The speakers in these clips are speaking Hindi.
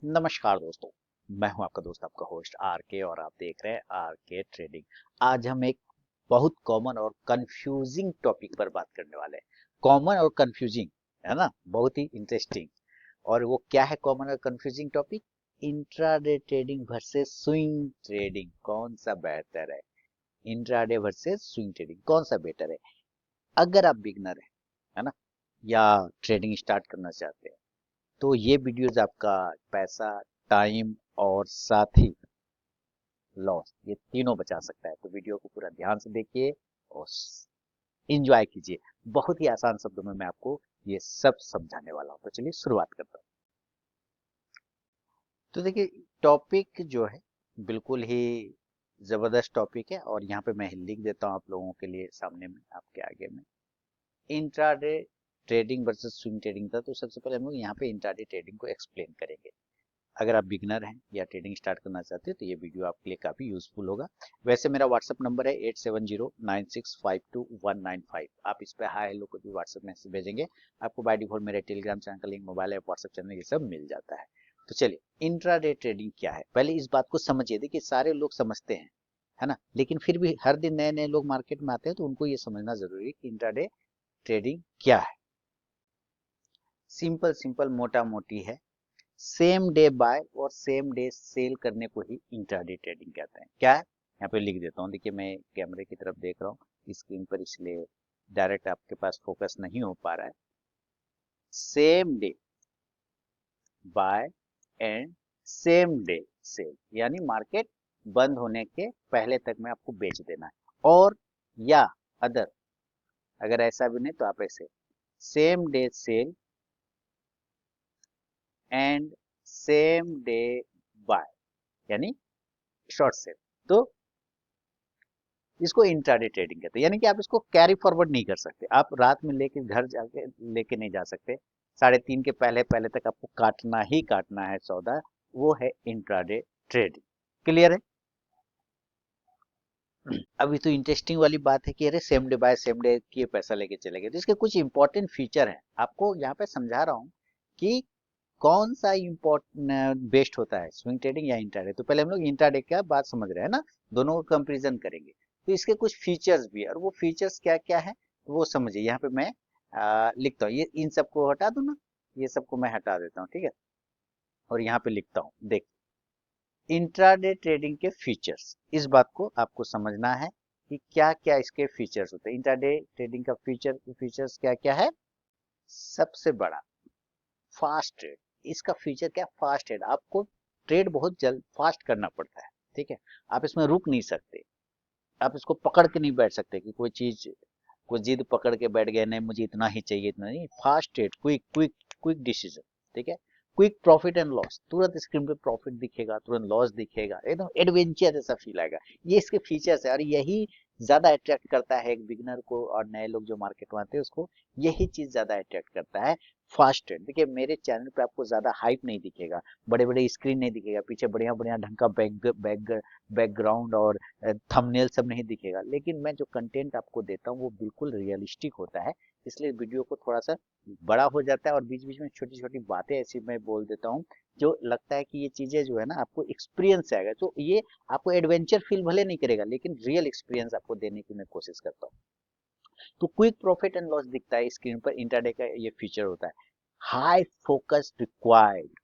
नमस्कार दोस्तों। मैं हूं आपका दोस्त, आपका होस्ट आर के, और आप देख रहे हैं आर के ट्रेडिंग। आज हम एक बहुत कॉमन और कंफ्यूजिंग टॉपिक पर बात करने वाले हैं। कॉमन और कंफ्यूजिंग, है ना, बहुत ही इंटरेस्टिंग। और वो क्या है कॉमन और confusing topic? Intraday trading versus swing trading, कौन सा बेहतर है? इंट्राडे वर्सेस स्विंग ट्रेडिंग कौन सा बेटर है? अगर आप बिगनर है ना, या ट्रेडिंग स्टार्ट करना चाहते हैं, तो ये वीडियोस आपका पैसा, टाइम और साथ ही लॉस, ये तीनों बचा सकता है। तो वीडियो को पूरा ध्यान से देखिए और एंजॉय कीजिए। बहुत ही आसान शब्दों में मैं आपको ये सब समझाने वाला हूँ। तो चलिए शुरुआत करता हूँ। तो देखिए, टॉपिक जो है बिल्कुल ही जबरदस्त टॉपिक है, और यहाँ पे मैं लिख देता हूँ आप लोगों के लिए सामने में, आपके आगे में। Intraday trading versus swing trading था, तो सबसे पहले हम लोग यहाँ पे इंट्राडे ट्रेडिंग को एक्सप्लेन करेंगे। अगर आप बिगनर हैं या ट्रेडिंग स्टार्ट करना चाहते हैं तो ये वीडियो आपके लिए काफी यूजफुल होगा। वैसे मेरा व्हाट्सअप नंबर है 8709652195। आप इस पे हाय हेलो को भी व्हाट्सएप मैसेज भेजेंगे, आपको बाय डिफॉल्ट मेरे टेलीग्राम चैनल का link, mobile app, WhatsApp channel, ये सब मिल जाता है। तो चलिए, इंट्राडे ट्रेडिंग क्या है पहले इस बात को समझिए। देखिए, सारे लोग समझते हैं, है ना, लेकिन फिर भी हर दिन नए नए लोग मार्केट में आते हैं, तो उनको ये समझना जरूरी है कि इंट्राडे ट्रेडिंग क्या है। सिंपल सिंपल मोटा मोटी है, सेम डे बाय और सेम डे सेल करने को ही इंट्राडे ट्रेडिंग कहते हैं। क्या है, यहाँ पे लिख देता हूँ। देखिए, मैं कैमरे की तरफ देख रहा हूँ स्क्रीन पर, इसलिए डायरेक्ट आपके पास फोकस नहीं हो पा रहा है। Same day buy and same day sell, यानी मार्केट बंद होने के पहले तक में आपको बेच देना है। और या अदर, अगर ऐसा भी नहीं तो आप ऐसे same day sell and same day buy, यानी शॉर्ट सेल। तो इसको इंट्राडे ट्रेडिंग कहते हैं। यानी कि आप इसको कैरी फॉरवर्ड नहीं कर सकते, आप रात में लेके घर जाके लेके नहीं जा सकते। 3:30 के पहले पहले तक आपको काटना ही काटना है सौदा। वो है इंट्राडे ट्रेडिंग। क्लियर है? अभी तो इंटरेस्टिंग वाली बात है कि अरे same day buy same day किए पैसा लेके चले गए, तो इसके कुछ इंपॉर्टेंट फीचर हैं। आपको यहाँ पे समझा रहा हूँ कि कौन सा इम्पोर्टेंट बेस्ट होता है, स्विंग ट्रेडिंग या इंट्राडे। तो पहले हम लोग इंट्राडे का बात समझ रहे हैं ना, दोनों को कंपैरिजन करेंगे। तो इसके कुछ फीचर्स भी है, और वो फीचर्स क्या क्या है वो समझिए। यहाँ पे मैं लिखता हूँ, ये इन सबको हटा दूं ना, ये सबको मैं हटा देता हूँ, ठीक है। और यहाँ पे लिखता हूँ, देख, इंट्राडे ट्रेडिंग के फीचर्स, इस बात को आपको समझना है कि क्या क्या इसके फीचर्स होते हैं। इंट्राडे ट्रेडिंग का फीचर्स क्या क्या है? सबसे बड़ा, फास्ट ट्रेड। इसका फीचर क्या? Fast trade. आपको ट्रेड बहुत जल्द फास्ट करना पड़ता है, ठीक है। आप इसमें रुक नहीं सकते, आप इसको पकड़ के नहीं बैठ सकते कि कोई चीज, कोई जिद पकड़ के बैठ गए, नहीं मुझे इतना ही चाहिए, इतना नहीं। Fast trade, quick quick quick decision, ठीक है। क्विक प्रॉफिट एंड लॉस, तुरंत स्क्रीन पे प्रॉफिट दिखेगा, तुरंत लॉस दिखेगा, एकदम एडवेंचर जैसा फील आएगा। ये इसके फीचर्स है, और यही ज्यादा अट्रैक्ट करता है एक बिगनर को, और नए लोग जो मार्केट में आते हैं उसको यही चीज ज्यादा अट्रैक्ट करता है, फास्ट ट्रेड। देखिए, मेरे चैनल पे आपको ज्यादा हाइप नहीं दिखेगा, बड़े बड़े स्क्रीन नहीं दिखेगा, पीछे बढ़िया बढ़िया ढंग का बैकग्राउंड और थंबनेल सब नहीं दिखेगा, लेकिन मैं जो कंटेंट आपको देता हूँ वो बिल्कुल रियलिस्टिक होता है। इसलिए वीडियो को थोड़ा सा बड़ा हो जाता है, और बीच बीच में छोटी छोटी बातें ऐसी मैं बोल देता हूँ जो लगता है कि ये चीजें जो है ना आपको एक्सपीरियंस आएगा। तो ये आपको एडवेंचर फील भले नहीं करेगा, लेकिन रियल एक्सपीरियंस आपको देने की मैं कोशिश करता हूँ। तो क्विक प्रॉफिट एंड लॉस दिखता है स्क्रीन पर, इंट्राडे का ये फीचर होता है। High focus required,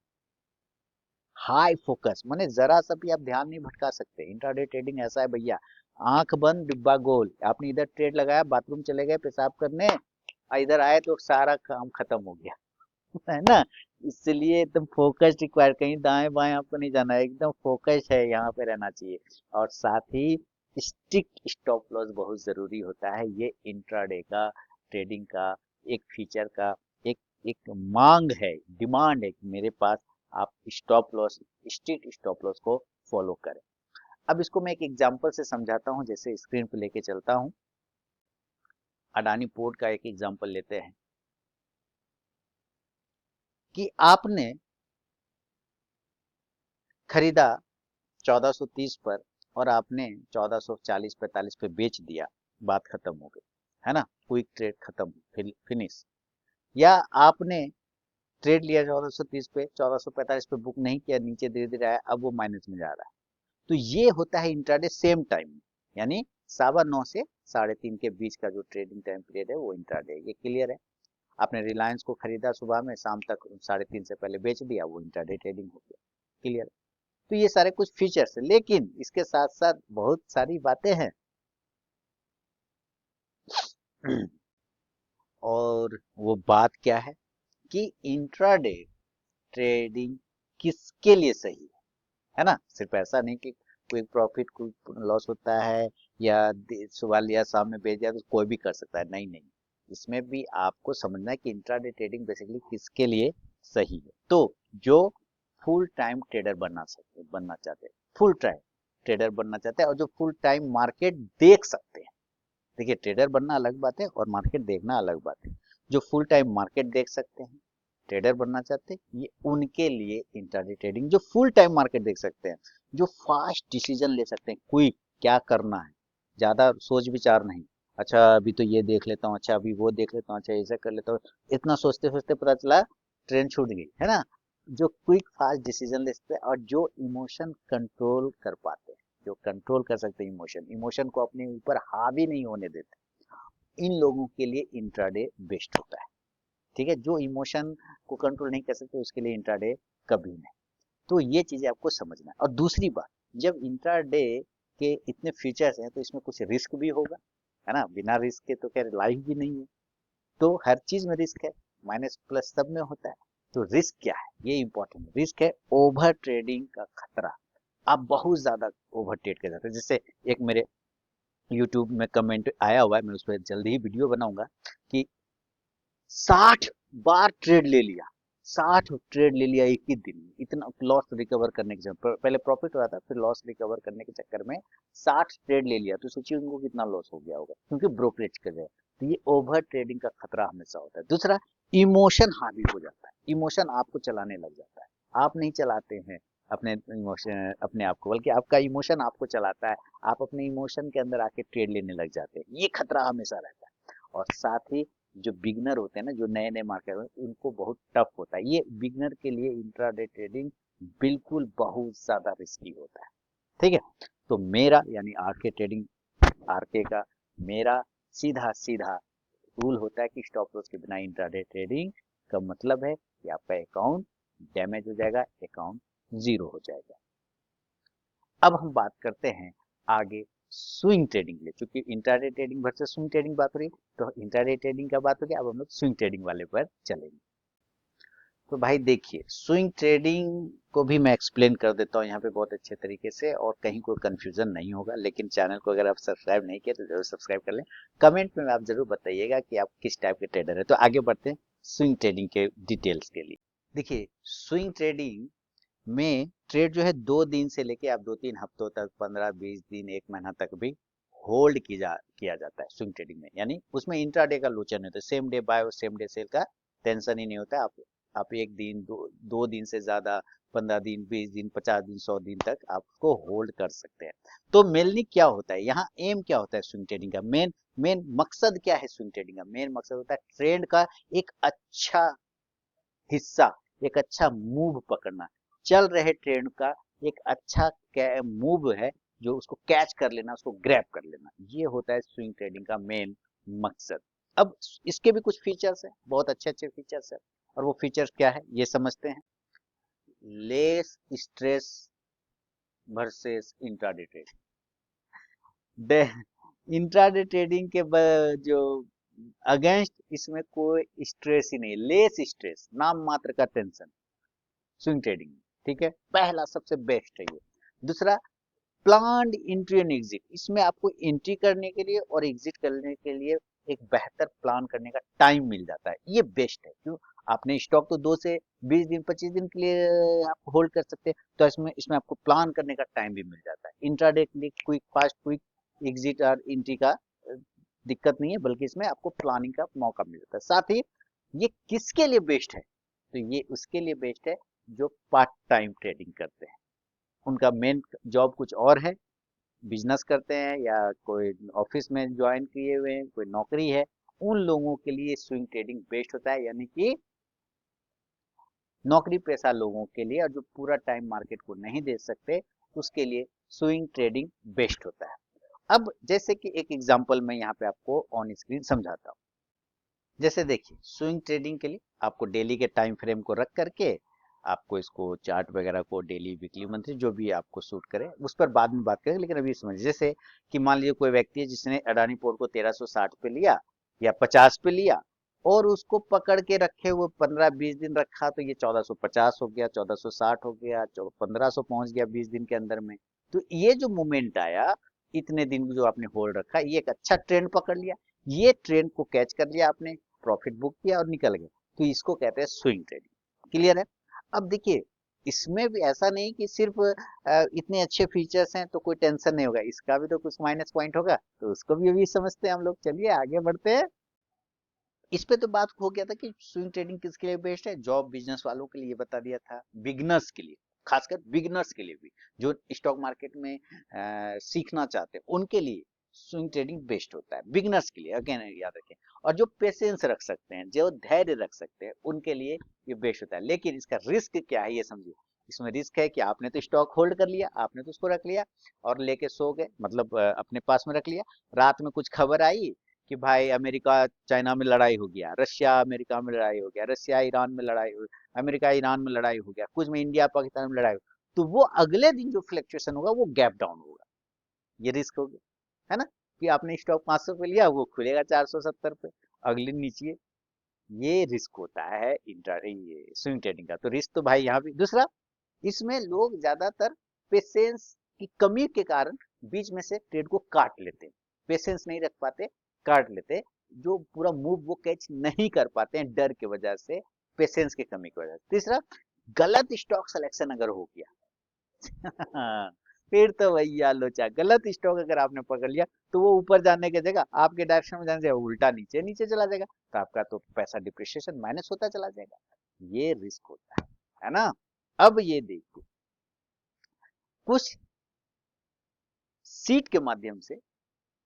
high focus माने जरा सा भी आप ध्यान नहीं भटका सकते। इंट्राडे ट्रेडिंग ऐसा है भैया, आंख बंद डिब्बा गोल। आपने इधर ट्रेड लगाया, बाथरूम चले गए पेशाब करने, और इधर आए तो सारा काम खत्म हो गया है ना। इसलिए एकदम फोकस रिक्वायर, कहीं दाएं बाएं आपको नहीं जाना है, एकदम फोकस है, यहाँ पे रहना चाहिए। और साथ ही स्ट्रिक्ट स्टॉप लॉस बहुत जरूरी होता है। ये इंट्राडे का ट्रेडिंग का एक फीचर का एक एक मांग है, डिमांड है कि मेरे पास आप stop loss, strict stop loss को फॉलो करें। अब इसको मैं एक एग्जांपल से समझाता हूँ, जैसे स्क्रीन पे लेके चलता हूँ। अडानी पोर्ट का एक एग्जांपल लेते हैं कि आपने खरीदा 1430 पर, और आपने 1440-45 पे बेच दिया, बात खत्म हो गई, है ना, क्विक ट्रेड खत्म, फिनिश। या आपने ट्रेड लिया 1430 पे, 1445 पे बुक नहीं किया, नीचे धीरे धीरे आया, अब वो माइनस में जा रहा है। तो ये होता है इंट्राडे सेम टाइम, यानी 9:15 से 3:30 के बीच का जो ट्रेडिंग टाइम पीरियड है वो इंट्राडे है। ये क्लियर है? आपने रिलायंस को खरीदा सुबह में, शाम तक 3:30 से पहले बेच दिया, वो इंट्राडे ट्रेडिंग हो गया। क्लियर? तो ये सारे कुछ फीचर्स है, लेकिन इसके साथ साथ बहुत सारी बातें हैं। और वो बात क्या है कि इंट्राडे ट्रेडिंग किसके लिए सही है ना? सिर्फ ऐसा नहीं कि कोई प्रॉफिट कोई लॉस होता है, या सुबह लिया शाम में बेच दिया तो कोई भी कर सकता है, नहीं नहीं। इसमें भी आपको समझना है कि इंट्राडे ट्रेडिंग बेसिकली किसके लिए सही है। तो जो फुल टाइम ट्रेडर बनना चाहते हैं, फुल टाइम ट्रेडर बनना चाहते हैं, और जो फुल टाइम मार्केट देख सकते हैं। देखिए, ट्रेडर बनना अलग बात है और मार्केट देखना अलग बात है। जो फुल टाइम मार्केट देख सकते हैं, ट्रेडर बनना चाहते हैं, ये उनके लिए इंट्राडे ट्रेडिंग। जो फुल टाइम मार्केट देख सकते हैं, जो फास्ट डिसीजन ले सकते हैं, क्विक क्या करना है, ज्यादा सोच विचार नहीं, अच्छा अभी तो ये देख लेता हूँ, अच्छा अभी वो देख लेता हूँ, अच्छा ऐसा कर लेता हूँ, इतना सोचते सोचते पता चला ट्रेन छूट गई, है ना? जो क्विक फास्ट डिसीजन ले सकते हैं और जो इमोशन कंट्रोल कर पाते हैं, जो कंट्रोल कर सकते हैं इमोशन, इमोशन को अपने ऊपर हावी नहीं होने देते, इन लोगों के लिए इंट्राडे बेस्ट होता है। ठीक है? जो इमोशन को कंट्रोल नहीं कर सकते उसके लिए इंट्राडे कभी नहीं। तो ये चीजें आपको समझना है। और दूसरी बात, जब इंट्राडे के इतने फीचर्स हैं तो इसमें कुछ रिस्क भी होगा, है ना? बिना रिस्क के तो खैर लाइफ भी नहीं है। तो हर चीज में रिस्क है, माइनस प्लस सब में होता है। तो रिस्क क्या है, ये इंपॉर्टेंट। रिस्क है ओवर ट्रेडिंग का खतरा। आप बहुत ज्यादा ओवर ट्रेड कर जाते हैं। जैसे एक मेरे यूट्यूब में कमेंट आया हुआ है, मैं उस पर जल्दी ही वीडियो बनाऊंगा, कि 60 बार ट्रेड ले लिया, 60 ट्रेड ले लिया एक ही दिन में, इतना लॉस रिकवर करने के चक्कर, पहले प्रॉफिट हो रहा था फिर लॉस रिकवर करने के चक्कर में 60 ट्रेड ले लिया। तो सोचिए उनको कितना लॉस हो गया होगा, क्योंकि ब्रोकरेज कर रहे हैं। तो ये ओवर ट्रेडिंग का खतरा हमेशा होता है। दूसरा, इमोशन हावी हो जाता है, इमोशन आपको चलाने लग जाता है। आप नहीं चलाते हैं अपने इमोशन, अपने आप को, बल्कि आपका इमोशन आपको चलाता है। आप अपने इमोशन के अंदर आके ट्रेड लेने लग जाते हैं, ये खतरा हमेशा रहता है। और साथ ही जो बिगनर होते हैं ना, जो नए नए मार्केट में, उनको बहुत टफ होता है। ये बिगनर के लिए इंट्राडे ट्रेडिंग बिल्कुल बहुत ज्यादा रिस्की होता है। ठीक है? तो मेरा यानी आरके ट्रेडिंग, आरके का मेरा सीधा सीधा रूल होता है कि स्टॉप लॉस के बिना इंट्राडे ट्रेडिंग का मतलब है कि आपका अकाउंट डैमेज हो जाएगा, अकाउंट जीरो हो जाएगा। अब हम बात करते हैं आगे स्विंग ट्रेडिंग के लिए, क्योंकि intraday trading versus swing trading बात हो रही है, तो इंट्राडे ट्रेडिंग का बात हो गया। अब हम लोग स्विंग ट्रेडिंग वाले पर चलेंगे। तो भाई देखिए, स्विंग ट्रेडिंग को भी मैं एक्सप्लेन कर देता हूँ यहाँ पे बहुत अच्छे तरीके से, और कहीं कोई कंफ्यूजन नहीं होगा। लेकिन चैनल को अगर आप सब्सक्राइब नहीं किया तो जरूर सब्सक्राइब कर लें। कमेंट में आप जरूर बताइएगा कि आप किस टाइप के ट्रेडर है। तो आगे बढ़ते हैं स्विंग ट्रेडिंग के डिटेल्स के लिए। देखिए, स्विंग ट्रेडिंग में ट्रेड जो है 2 दिन से लेके आप 2-3 हफ्तों तक, 15-20 दिन, 1 महीना तक भी होल्ड किया जाता है स्विंग ट्रेडिंग में। यानी उसमें इंट्राडे का लोचन नहीं होता, सेम डे बाय और सेम डे सेल का टेंशन ही नहीं होता। आप 1 दिन, 2 दिन से ज्यादा, 15 दिन, 20 दिन, 50 दिन, 100 दिन तक आप उसको होल्ड कर सकते हैं। तो मेनली क्या होता है यहाँ, एम क्या होता है स्विंग ट्रेडिंग का, मेन मेन मकसद क्या है? स्विंग ट्रेडिंग का मेन मकसद होता है ट्रेंड का एक अच्छा हिस्सा, एक अच्छा मूव पकड़ना, चल रहे ट्रेंड का एक अच्छा मूव है, जो उसको कैच कर लेना, उसको ग्रैब कर लेना, ये होता है स्विंग ट्रेडिंग का मेन मकसद। अब इसके भी कुछ फीचर्स हैं, बहुत अच्छे अच्छे फीचर्स हैं, और वो फीचर्स क्या है ये समझते हैं। Less stress versus intraday trading. Intraday trading के जो अगेंस्ट, इसमें कोई स्ट्रेस ही नहीं, लेस स्ट्रेस, नाम मात्र का टेंशन स्विंग ट्रेडिंग में। ठीक है? पहला सबसे बेस्ट है ये। दूसरा, प्लान्ड एंट्री एंड एग्जिट, इसमें आपको एंट्री करने के लिए और एग्जिट करने के लिए एक बेहतर प्लान करने का टाइम मिल जाता है, ये बेस्ट है। क्यों? आपने स्टॉक तो 2 से 20 दिन, 25 दिन के लिए आप होल्ड कर सकते हैं, तो इसमें इसमें आपको प्लान करने का टाइम भी मिल जाता है। इंट्राडे के लिए क्विक फास्ट क्विक एग्जिट और एंट्री का दिक्कत नहीं है, बल्कि इसमें आपको प्लानिंग का मौका मिल जाता है। साथ ही ये किसके लिए बेस्ट है? तो ये उसके लिए बेस्ट है जो पार्ट टाइम ट्रेडिंग करते हैं, उनका मेन जॉब कुछ और है, बिजनेस करते हैं या कोई ऑफिस में ज्वाइन किए हुए हैं, कोई नौकरी है, उन लोगों के लिए स्विंग ट्रेडिंग बेस्ट होता है। यानी कि नौकरी पेशा लोगों के लिए और जो पूरा टाइम मार्केट को नहीं दे सकते उसके लिए स्विंग ट्रेडिंग बेस्ट होता है। अब जैसे कि एक एग्जांपल मैं यहाँ पे आपको ऑन स्क्रीन समझाता हूँ। जैसे देखिए स्विंग ट्रेडिंग के लिए आपको डेली के टाइम फ्रेम को रख करके आपको इसको चार्ट वगैरह को डेली वीकली मंथली जो भी आपको सूट करे उस पर बाद में बात करेंगे, लेकिन अभी समझिए जैसे कि मान लीजिए कोई व्यक्ति है जिसने अडानी पोर्ट को 1360 पे लिया या 50 पे लिया और उसको पकड़ के रखे हुए 15-20 दिन रखा, तो ये 1450 हो गया, 1460 हो गया, 1500 पहुंच गया 20 दिन के अंदर में। तो ये जो मोमेंट आया, इतने दिन जो आपने होल्ड रखा, ये एक अच्छा ट्रेंड पकड़ लिया, ये ट्रेंड को कैच कर लिया आपने, प्रॉफिट बुक किया और निकल गए, तो इसको कहते हैं स्विंग ट्रेडिंग। क्लियर है? अब देखिए इसमें भी ऐसा नहीं कि सिर्फ इतने अच्छे फीचर्स हैं तो कोई टेंशन नहीं होगा, इसका भी तो कुछ माइनस पॉइंट होगा, तो उसको भी अभी समझते हैं हम लोग। चलिए आगे बढ़ते हैं। इस पे तो बात हो गया था कि स्विंग ट्रेडिंग किसके लिए बेस्ट है, जॉब बिजनेस वालों के लिए बता दिया था, बिगनर्स के लिए, खासकर बिगनर्स के लिए भी, जो स्टॉक मार्केट में सीखना चाहते हैं उनके लिए स्विंग ट्रेडिंग बेस्ट होता है, बिगनर्स के लिए अगेन याद रखें। और जो पेशेंस रख सकते हैं, जो धैर्य रख सकते हैं, उनके लिए ये बेस्ट होता है। लेकिन इसका रिस्क क्या है ये समझिए। इसमें रिस्क है कि आपने तो स्टॉक होल्ड कर लिया, आपने तो उसको रख लिया और लेके सो गए, मतलब अपने पास में रख लिया। रात में कुछ खबर आई कि भाई अमेरिका चाइना में लड़ाई हो गया, रशिया अमेरिका में लड़ाई हो गया, रशिया ईरान में लड़ाई हो, अमेरिका ईरान में लड़ाई हो गया, कुछ में इंडिया पाकिस्तान में लड़ाई हो, तो वो अगले दिन जो फ्लक्चुएशन होगा वो गैप डाउन होगा, ये रिस्क हो गया, है ना? कि आपने स्टॉक 500 पे लिया, वो खुलेगा 470 पे, अगले नीचे, ये रिस्क होता है इंटर ये स्विंग ट्रेडिंग का। तो रिस्क तो भाई यहाँ भी। दूसरा, इसमें लोग ज्यादातर पेशेंस की कमी के कारण बीच में से ट्रेड को काट लेते हैं, पेशेंस नहीं रख पाते, काट लेते, जो पूरा मूव वो कैच नहीं कर पाते हैं डर की वजह से, पेशेंस की कमी की वजह से। तीसरा, गलत स्टॉक सिलेक्शन अगर हो गया फिर तो भैया लोचा, गलत स्टॉक अगर आपने पकड़ लिया तो वो ऊपर जाने की जगह आपके डायरेक्शन में जाने से उल्टा नीचे नीचे चला जाएगा, तो आपका तो पैसा डिप्रिशिएशन माइनस होता चला जाएगा, ये रिस्क होता है ना? अब ये देखिए कुछ सीट के माध्यम से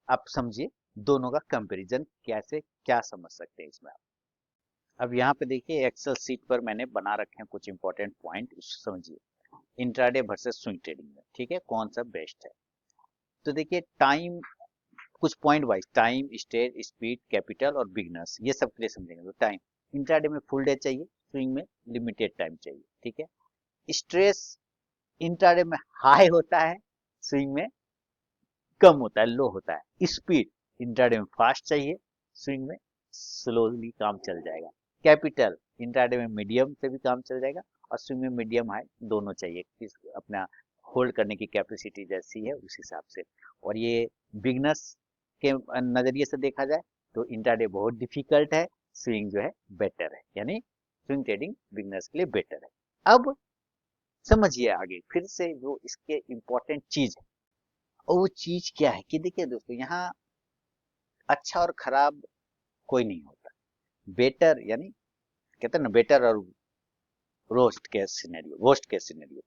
आप समझिए दोनों का कंपैरिजन कैसे क्या समझ सकते हैं इसमें आप। अब यहाँ पे देखिए एक्सेल सीट पर मैंने बना रखे हैं कुछ इंपॉर्टेंट पॉइंट, समझिए इंट्राडे वर्सेस स्विंग ट्रेडिंग में, ठीक है, कौन सा बेस्ट है। तो देखिए टाइम, कुछ point wise, time, stage, speed, capital और बिगनर्स, ये सब के लिए समझेंगे। तो टाइम, इंट्राडे में फुल डे चाहिए, स्विंग में लिमिटेड टाइम चाहिए, ठीक है। स्ट्रेस इंट्राडे में हाई होता है, स्विंग में कम होता है, लो होता है। स्पीड इंट्राडे में फास्ट चाहिए, स्विंग में स्लोली काम चल जाएगा। कैपिटल इंट्राडे में मीडियम से भी काम चल जाएगा और स्विंग में मीडियम हाई दोनों चाहिए, अपना होल्ड करने की कैपेसिटी जैसी है उस हिसाब से। और ये बिगनर्स के नजरिए से देखा जाए तो इंट्राडे बहुत डिफिकल्ट है, स्विंग जो है बेटर है, यानी स्विंग ट्रेडिंग बिगनर्स के लिए बेटर है। अब समझिए आगे फिर से जो इसके इंपॉर्टेंट चीज है, और वो चीज क्या है कि देखिए दोस्तों, यहाँ अच्छा और खराब कोई नहीं होता, बेटर यानी कहते हैं ना, बेटर और रोस्ट केस सिनेरियो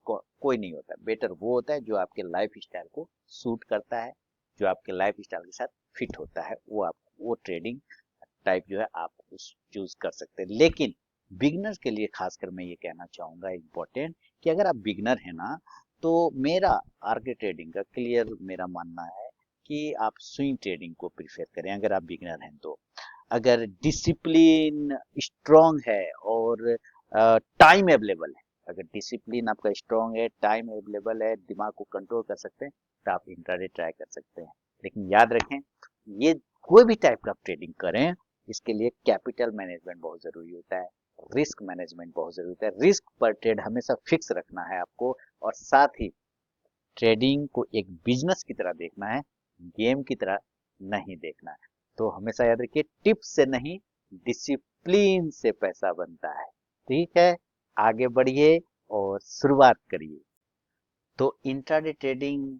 कोई नहीं होता। बेटर वो होता है जो आपके लाइफ स्टाइल को सूट करता है, जो आपके लाइफ स्टाइल के साथ फिट होता है, वो आप वो ट्रेडिंग टाइप जो है आप उस चूज कर सकते हैं। लेकिन बिगनर के लिए खासकर मैं ये कहना चाहूंगा इम्पोर्टेंट, कि अगर आप बिगनर है ना, तो मेरा आर्के ट्रेडिंग का क्लियर मेरा मानना है कि आप स्विंग ट्रेडिंग को प्रीफर करें अगर आप बिगनर हैं तो। अगर डिसिप्लिन स्ट्रांग है और टाइम अवेलेबल है, अगर डिसिप्लिन आपका स्ट्रांग है, टाइम अवेलेबल है, दिमाग को कंट्रोल कर सकते हैं, तो आप इंट्राडे ट्राई कर सकते हैं। लेकिन याद रखें, ये कोई भी टाइप का ट्रेडिंग करें, इसके लिए कैपिटल मैनेजमेंट बहुत जरूरी होता है, रिस्क मैनेजमेंट बहुत जरूरी होता है। रिस्क पर ट्रेड हमेशा फिक्स रखना है आपको, और साथ ही ट्रेडिंग को एक बिजनेस की तरह देखना है, गेम की तरह नहीं देखना है। तो हमेशा याद रखिए, टिप्स से नहीं डिसिप्लिन से पैसा बनता है। ठीक है, आगे बढ़िए और शुरुआत करिए। तो इंट्राडे ट्रेडिंग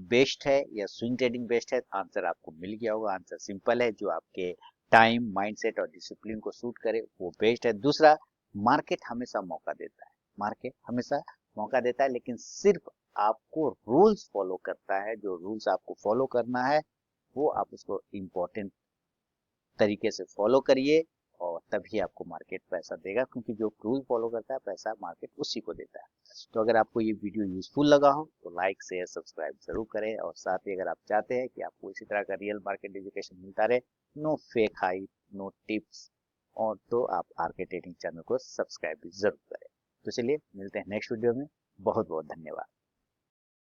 बेस्ट है या स्विंग ट्रेडिंग बेस्ट है, आंसर आपको मिल गया होगा। आंसर सिंपल है, जो आपके टाइम, माइंडसेट और डिसिप्लिन को सूट करे वो बेस्ट है। दूसरा, मार्केट हमेशा मौका देता है, मार्केट हमेशा मौका देता है, लेकिन सिर्फ आपको रूल्स फॉलो करता है। जो रूल्स आपको फॉलो करना है वो आप उसको इम्पोर्टेंट तरीके से फॉलो करिए और तभी आपको मार्केट पैसा देगा, क्योंकि जो रूल फॉलो करता है पैसा मार्केट उसी को देता है। तो अगर आपको ये वीडियो यूजफुल लगा हो तो लाइक शेयर सब्सक्राइब जरूर करें, और साथ ही अगर आप चाहते हैं कि आपको इसी तरह का रियल मार्केट एजुकेशन मिलता रहे, no fake hype, no tips, और तो आप आरके ट्रेडिंग चैनल को सब्सक्राइब भी जरूर करें। तो चलिए मिलते हैं नेक्स्ट वीडियो में। बहुत बहुत धन्यवाद।